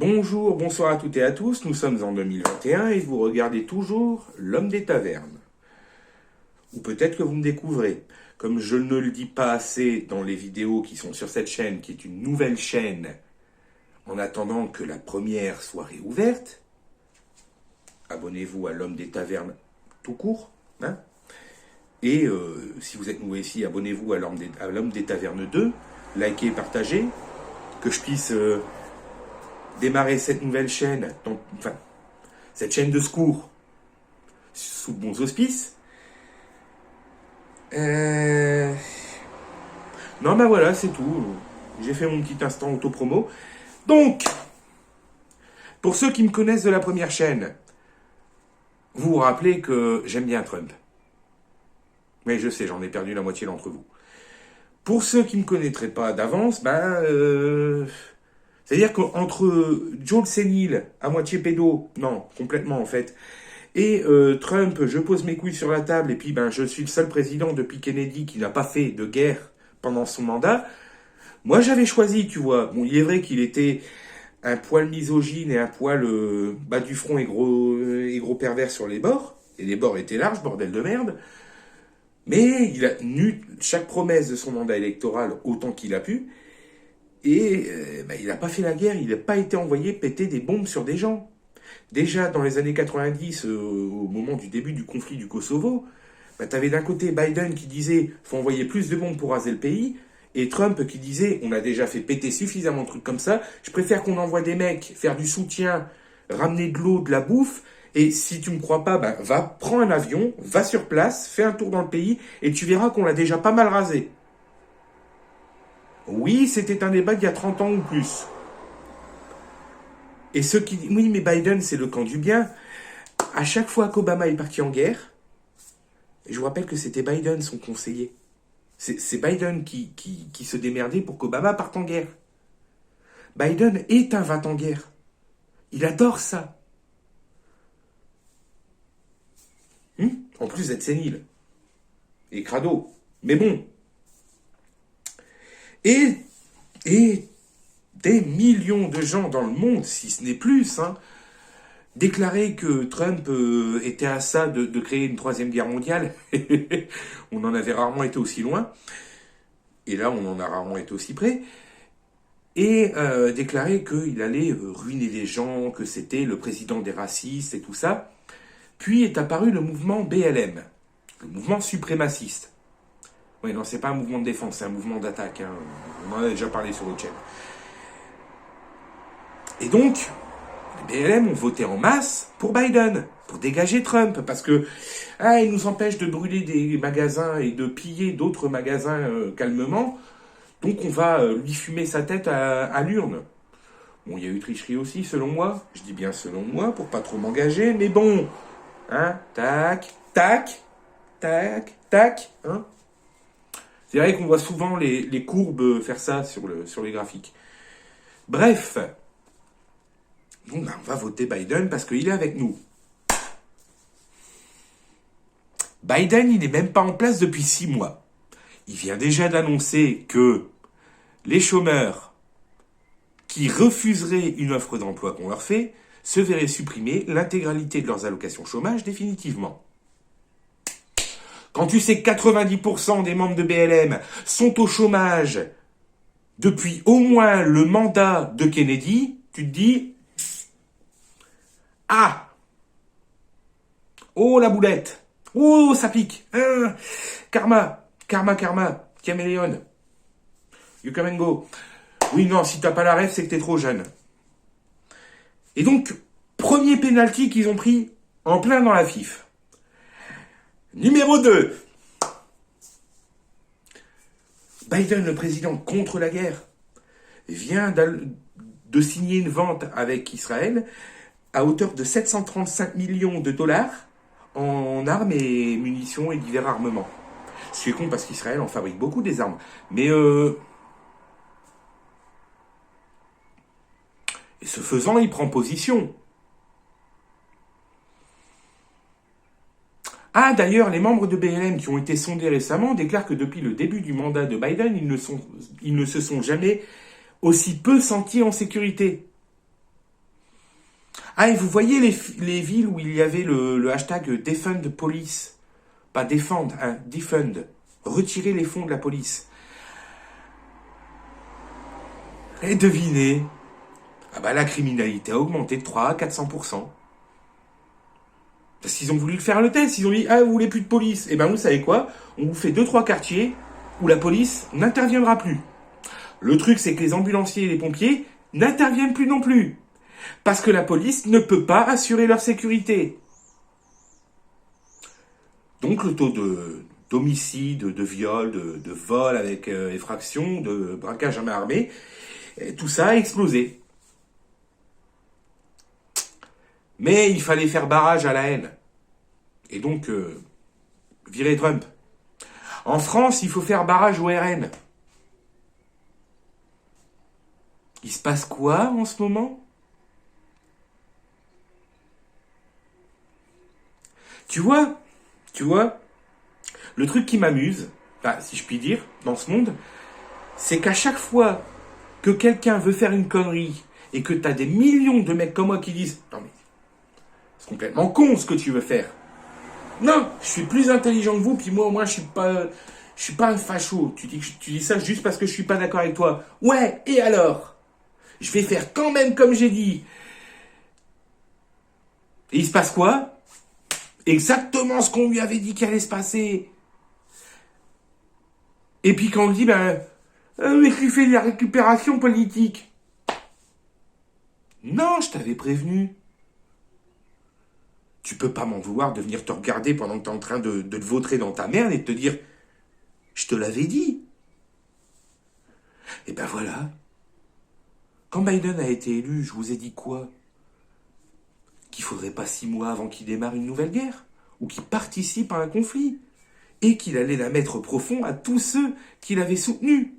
Bonjour, bonsoir à toutes et à tous, nous sommes en 2021 et vous regardez toujours L'Homme des Tavernes. Ou peut-être que vous me découvrez. Comme je ne le dis pas assez dans les vidéos qui sont sur cette chaîne, qui est une nouvelle chaîne, en attendant que la première soit réouverte, abonnez-vous à L'Homme des Tavernes tout court. Hein, et si vous êtes nouveau ici, abonnez-vous à L'Homme des Tavernes 2, likez, partagez, que je puisse démarrer cette nouvelle chaîne, cette chaîne de secours, sous de bons auspices. Non, ben voilà, c'est tout. J'ai fait mon petit instant auto-promo. Donc, pour ceux qui me connaissent de la première chaîne, vous vous rappelez que j'aime bien Trump. Mais je sais, j'en ai perdu la moitié d'entre vous. Pour ceux qui ne me connaîtraient pas d'avance, c'est-à-dire qu'entre Joe le sénile, à moitié pédo, non, complètement en fait, et Trump, je pose mes couilles sur la table, et puis je suis le seul président depuis Kennedy qui n'a pas fait de guerre pendant son mandat, moi j'avais choisi, tu vois, bon, il est vrai qu'il était un poil misogyne et un poil bas du front et gros pervers sur les bords, et les bords étaient larges, bordel de merde, mais il a tenu chaque promesse de son mandat électoral autant qu'il a pu, et il n'a pas fait la guerre, il n'a pas été envoyé péter des bombes sur des gens. Déjà, dans les années 90, au moment du début du conflit du Kosovo, tu avais d'un côté Biden qui disait « faut envoyer plus de bombes pour raser le pays », et Trump qui disait « on a déjà fait péter suffisamment de trucs comme ça, je préfère qu'on envoie des mecs faire du soutien, ramener de l'eau, de la bouffe, et si tu me crois pas, va, prends un avion, va sur place, fais un tour dans le pays, et tu verras qu'on l'a déjà pas mal rasé. » Oui, c'était un débat d'il y a 30 ans ou plus. Et ceux qui disent, oui, mais Biden, c'est le camp du bien. À chaque fois qu'Obama est parti en guerre, je vous rappelle que c'était Biden, son conseiller. C'est Biden qui se démerdait pour qu'Obama parte en guerre. Biden est un va-t-en-guerre. Il adore ça. En plus d'être sénile. Et crado. Mais bon. Et des millions de gens dans le monde, si ce n'est plus, déclaraient que Trump était à ça de créer une troisième guerre mondiale. On en avait rarement été aussi loin. Et là, on en a rarement été aussi près. Et déclarait qu'il allait ruiner les gens, que c'était le président des racistes et tout ça. Puis est apparu le mouvement BLM, le mouvement suprémaciste. Oui, non, c'est pas un mouvement de défense, c'est un mouvement d'attaque. On en a déjà parlé sur l'autre chaîne. Et donc, les BLM ont voté en masse pour Biden, pour dégager Trump, parce que il nous empêche de brûler des magasins et de piller d'autres magasins calmement, donc on va lui fumer sa tête à l'urne. Bon, il y a eu tricherie aussi, selon moi. Je dis bien selon moi, pour pas trop m'engager, mais bon. Tac, tac, tac, tac, C'est vrai qu'on voit souvent les courbes faire ça sur les graphiques. Bref. Bon, on va voter Biden parce qu'il est avec nous. Biden, il n'est même pas en place depuis 6 mois. Il vient déjà d'annoncer que les chômeurs qui refuseraient une offre d'emploi qu'on leur fait se verraient supprimer l'intégralité de leurs allocations chômage définitivement. Quand tu sais que 90% des membres de BLM sont au chômage depuis au moins le mandat de Kennedy, tu te dis « Ah ! Oh la boulette ! Oh ça pique ! Karma, caméléon. You come and go. » Oui, non, si t'as pas la rêve, c'est que t'es trop jeune. Et donc, premier penalty qu'ils ont pris en plein dans la FIF. Numéro 2. Biden, le président contre la guerre, vient de signer une vente avec Israël à hauteur de 735 millions de dollars en armes et munitions et divers armements. C'est con parce qu'Israël en fabrique beaucoup des armes. Mais et ce faisant, il prend position. Ah, d'ailleurs, les membres de BLM qui ont été sondés récemment déclarent que depuis le début du mandat de Biden, ils ne se sont jamais aussi peu sentis en sécurité. Ah, et vous voyez les villes où il y avait le hashtag Defund Police. Pas défendre, hein, defund. Retirer les fonds de la police. Et devinez, ah bah la criminalité a augmenté de 3 à 400%. Parce qu'ils ont voulu le faire le test, ils ont dit, ah vous voulez plus de police. Et ben vous savez quoi, on vous fait 2-3 quartiers où la police n'interviendra plus. Le truc c'est que les ambulanciers et les pompiers n'interviennent plus non plus. Parce que la police ne peut pas assurer leur sécurité. Donc le taux d'homicide, de viol, de vol avec effraction, de braquage à main armée, tout ça a explosé. Mais il fallait faire barrage à la haine. Et donc, virer Trump. En France, il faut faire barrage au RN. Il se passe quoi en ce moment? Tu vois, le truc qui m'amuse, si je puis dire, dans ce monde, c'est qu'à chaque fois que quelqu'un veut faire une connerie et que t'as des millions de mecs comme moi qui disent « Non mais, c'est complètement con ce que tu veux faire. Non, je suis plus intelligent que vous, puis moi au moins je suis pas un facho. Tu dis ça juste parce que je suis pas d'accord avec toi. Ouais, et alors? Je vais faire quand même comme j'ai dit. » Et il se passe quoi? Exactement ce qu'on lui avait dit qu'il allait se passer. Et puis quand on dit, mais tu fais de la récupération politique. Non, je t'avais prévenu. Tu peux pas m'en vouloir de venir te regarder pendant que t'es en train de te vautrer dans ta merde et de te dire, je te l'avais dit. Et ben voilà. Quand Biden a été élu, je vous ai dit quoi? Qu'il faudrait pas 6 mois avant qu'il démarre une nouvelle guerre, ou qu'il participe à un conflit, et qu'il allait la mettre profond à tous ceux qui l'avaient soutenu.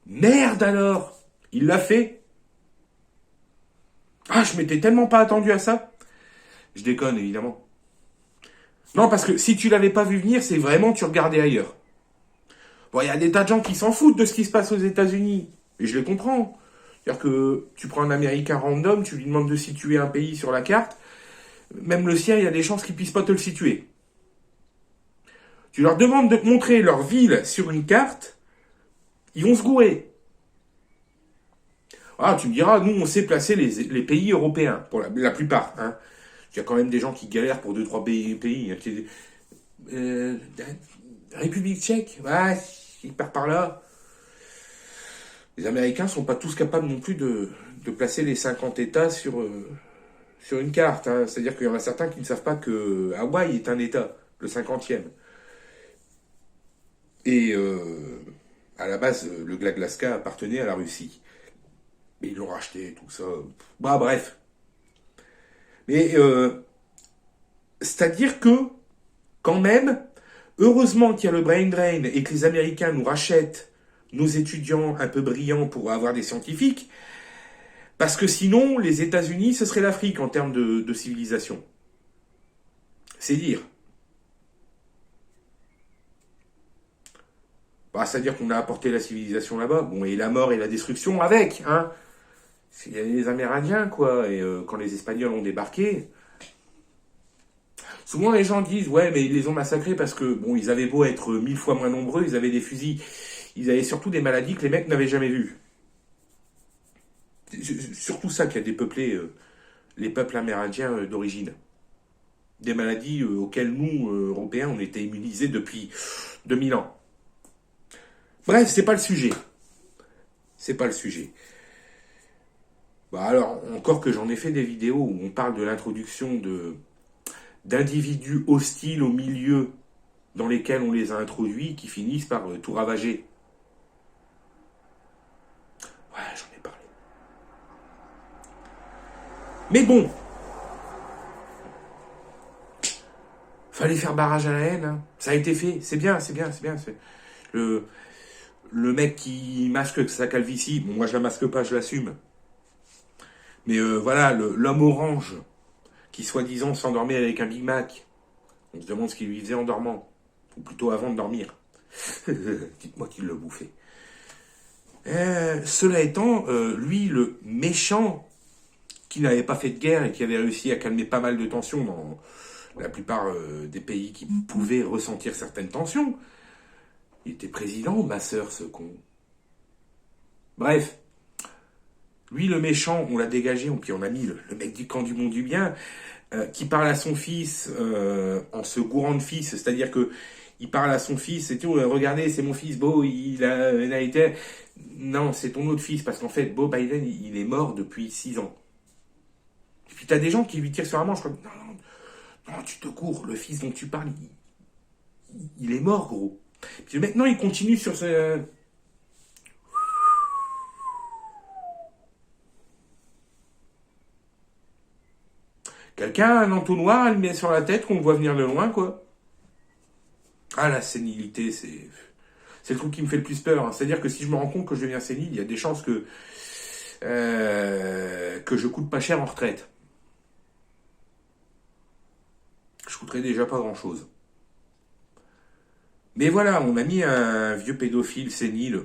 Merde alors! Il l'a fait. Ah, je m'étais tellement pas attendu à ça. Je déconne, évidemment. Non, parce que si tu l'avais pas vu venir, c'est vraiment tu regardais ailleurs. Bon, il y a des tas de gens qui s'en foutent de ce qui se passe aux États-Unis. Et je les comprends. C'est-à-dire que tu prends un Américain random, tu lui demandes de situer un pays sur la carte, même le sien, il y a des chances qu'ils puissent pas te le situer. Tu leur demandes de te montrer leur ville sur une carte, ils vont se gourer. Ah, tu me diras, nous, on sait placer les pays européens, pour la plupart. Hein. Il y a quand même des gens qui galèrent pour 2-3 pays. République tchèque, ouais, il part par là. Les Américains sont pas tous capables non plus de placer les 50 États sur une carte. Hein. C'est-à-dire qu'il y en a certains qui ne savent pas que Hawaï est un État, le 50e. Et à la base, le Gladlaska appartenait à la Russie. Mais ils l'ont racheté, tout ça. Bah bref. Mais c'est-à-dire que, quand même, heureusement qu'il y a le brain drain et que les Américains nous rachètent nos étudiants un peu brillants pour avoir des scientifiques, parce que sinon, les États-Unis, ce serait l'Afrique en termes de civilisation. C'est dire. Bah, c'est-à-dire qu'on a apporté la civilisation là-bas, bon, et la mort et la destruction avec, hein. Il y avait les Amérindiens, quoi, et quand les Espagnols ont débarqué, souvent les gens disent, ouais, mais ils les ont massacrés parce que, bon, ils avaient beau être 1000 fois moins nombreux, ils avaient des fusils, ils avaient surtout des maladies que les mecs n'avaient jamais vues. C'est surtout ça qui a dépeuplé les peuples amérindiens d'origine. Des maladies auxquelles nous, Européens, on était immunisés depuis 2000 ans. Bref, c'est pas le sujet. C'est pas le sujet. Bah alors, encore que j'en ai fait des vidéos où on parle de l'introduction d'individus hostiles au milieu dans lesquels on les a introduits qui finissent par tout ravager. Ouais, j'en ai parlé. Mais bon, fallait faire barrage à la haine. Hein. Ça a été fait, c'est bien. Le mec qui masque sa calvitie, bon moi je la masque pas, je l'assume. Mais voilà, l'homme orange qui soi-disant s'endormait avec un Big Mac. On se demande ce qu'il lui faisait en dormant. Ou plutôt avant de dormir. Dites-moi qu'il le bouffait. Cela étant, lui, le méchant, qui n'avait pas fait de guerre et qui avait réussi à calmer pas mal de tensions dans la plupart des pays qui pouvaient ressentir certaines tensions, il était président, ma sœur, ce con. Bref, lui, le méchant, on l'a dégagé, puis on a mis le mec du camp du monde du bien, qui parle à son fils en se gourant de fils, c'est-à-dire que il parle à son fils et tout, regardez, c'est mon fils Beau, il a été... Non, c'est ton autre fils, parce qu'en fait, Beau Biden, il est mort depuis 6 ans. Et puis t'as des gens qui lui tirent sur la manche, comme, non, tu te cours, le fils dont tu parles, il est mort, gros. Puis maintenant, il continue sur ce... Quelqu'un a un entonnoir, il le met sur la tête, qu'on le voit venir de loin, quoi. Ah, la sénilité, c'est le truc qui me fait le plus peur. Hein. C'est-à-dire que si je me rends compte que je deviens sénile, il y a des chances que je coûte pas cher en retraite. Je coûterais déjà pas grand-chose. Mais voilà, on a mis un vieux pédophile sénile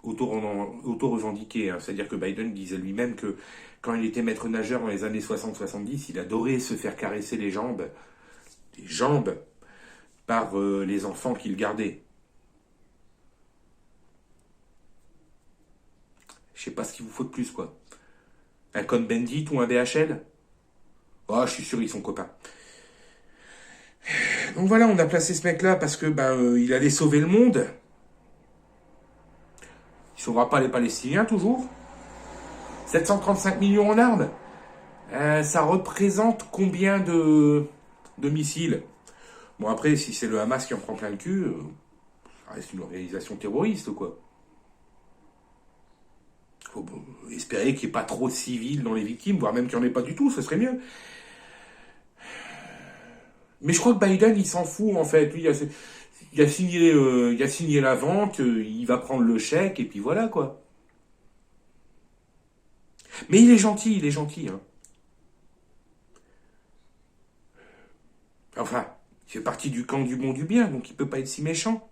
auto-revendiqué. Hein. C'est-à-dire que Biden disait lui-même que quand il était maître nageur dans les années 60-70, il adorait se faire caresser les jambes par les enfants qu'il gardait. Je sais pas ce qu'il vous faut de plus, quoi. Un Cohn-Bendit ou un BHL? Oh, je suis sûr, ils sont copains. Donc voilà, on a placé ce mec-là parce que il allait sauver le monde. Il sauvera pas les Palestiniens, toujours. 735 millions en armes. Ça représente combien de missiles? Bon, après, si c'est le Hamas qui en prend plein le cul, ça reste une organisation terroriste, quoi. Faut espérer qu'il n'y ait pas trop de civils dans les victimes, voire même qu'il n'y en ait pas du tout, ce serait mieux. Mais je crois que Biden, il s'en fout, en fait. Lui, il a signé la vente, il va prendre le chèque, et puis voilà, quoi. Mais il est gentil, hein. Enfin, il fait partie du camp du bon du bien, donc il peut pas être si méchant.